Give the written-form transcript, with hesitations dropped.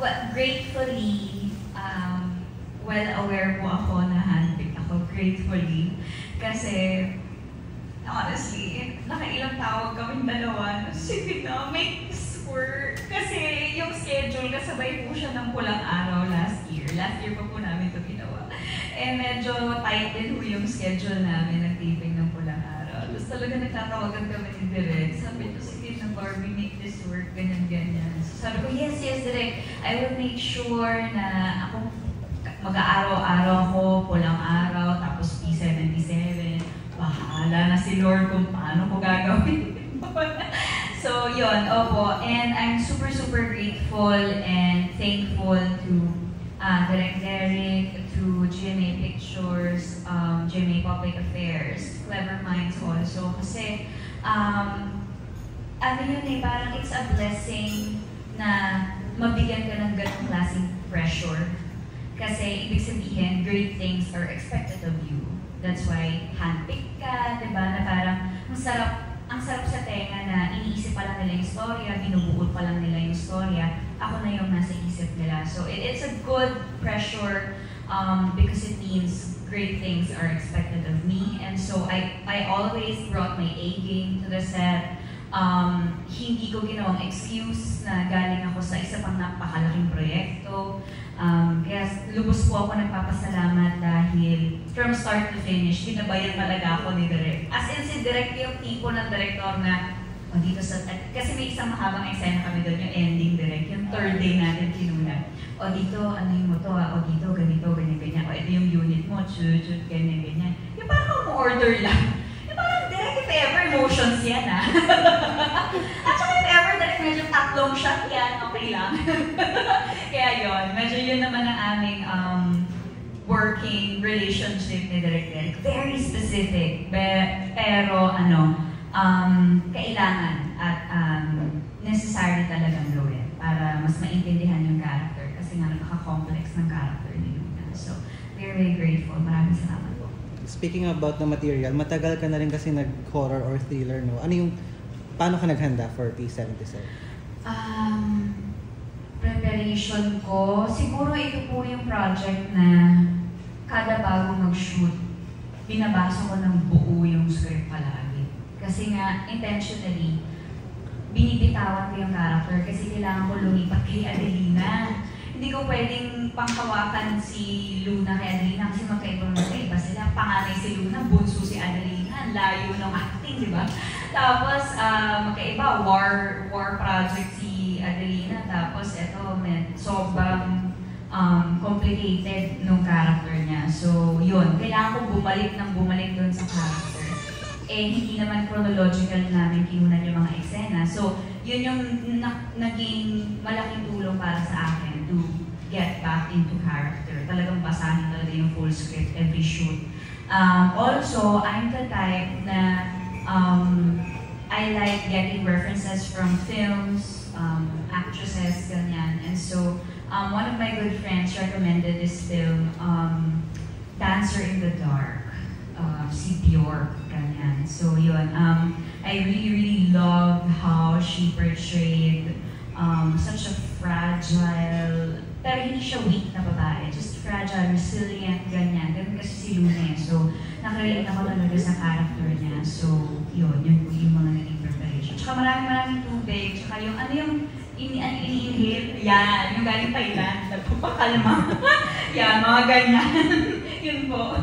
well, gratefully, well aware po ako na handpicked ako, gratefully. Kasi, honestly, nakailang tawag kaming dalawa. Sige na, make this work. Kasi yung schedule, kasabay po siya ng pulang araw last year. Last year pa po namin ito ginawa. Eh medyo tight din po yung schedule namin ng taping ng pulang araw. Tapos talaga nagtatawagan kami ni Direk. Sabi ko, sige na Barbie, make this work, ganyan-ganyan. So sabi ko, yes, Direk. I will make sure na ako mag-aaraw-araw ako, pulang araw, tapos P77. Bahala na si Lord kung paano ko gagawin. So, yun, opo. And I'm super, super grateful and thankful to Direk Derek, to GMA Pictures, GMA Public Affairs, Clever Minds also. Kasi, ano yun eh, parang it's a blessing na mabigyan ka ng ganong klaseng pressure. Kasi, ibig sabihin, great things are expected of you. That's why, handpick ka, diba? Na parang, ang sarap sa tenga na iniisip pa lang nila yung storya, binubuod pa lang nila yung storya, ako na yung nasa isip nila. So, it's a good pressure because it means great things are expected of me. And so, I always brought my A game to the set. Hindi ko ginawang excuse na galing ako sa isa pang napakalaking proyekto. Kaya lubos po ako nagpapasalamat dahil from start to finish, ginabayan talaga ako ni Direk. As in si Direk yung tipo ng director na, dito sa, kasi may isang mahabang eksena kami doon, yung ending Direk, yung third day natin kinulat. Dito, ano yung mo to, dito, ganito, ganyan. Ito yung unit mo, chut, ganyan. Yung parang mo-order lang. Yung parang Direk, if ever, motions yan At saka if ever, Direk, medyo tatlong shot yan, okay lang. Kaya yun, medyo yun naman ang aming working relationship ni Direk Derek. Very specific, pero kailangan at necessary talagang gawin para mas maintindihan yung character kasi nga napaka-complex ng character ni Luna. So, very grateful. Maraming salamat po. Speaking about the material, matagal ka na rin kasi nag-horror or thriller, no? Paano ka naghanda for P77? Preparation ko, siguro ito po yung project na kada bago mag-shoot, binabasa ko ng buo yung script palagi. Kasi nga, intentionally, binibitawan ko yung character kasi kailangan ko lumipat kay Adelina. Hindi ko pwedeng pangkawakan si Luna kay Adelina kasi magkaiba sila. Panganay si Luna, bunso si Adelina, layo ng acting, di ba? Tapos, magkaiba, war project si Adelina. Tapos, eto, sobrang complicated nung character niya. So, yun. Kailangan ko bumalik dun sa character. Hindi naman chronological namin kinunan yung mga eksena. So, yun yung naging malaking tulong para sa akin to get back into character. Talagang basahin talaga yung full script every shoot. Also, I'm the type na I like getting references from films, actresses, ganyan. And so, one of my good friends recommended this film, Dancer in the Dark, si Bjork, ganyan. So yun, I really loved how she portrayed such a fragile, pero hindi siya weak na babae, just fragile, resilient, ganyan. Ganun kasi si Luna. So, nakarelate ako talaga sa character niya. So, yun po yung mga naging preparation. Tsaka maraming tubig, tsaka yung ini-inhale, yan, yung galing Thailand, nagpapakalma. Yan, mga ganyan. Yun po.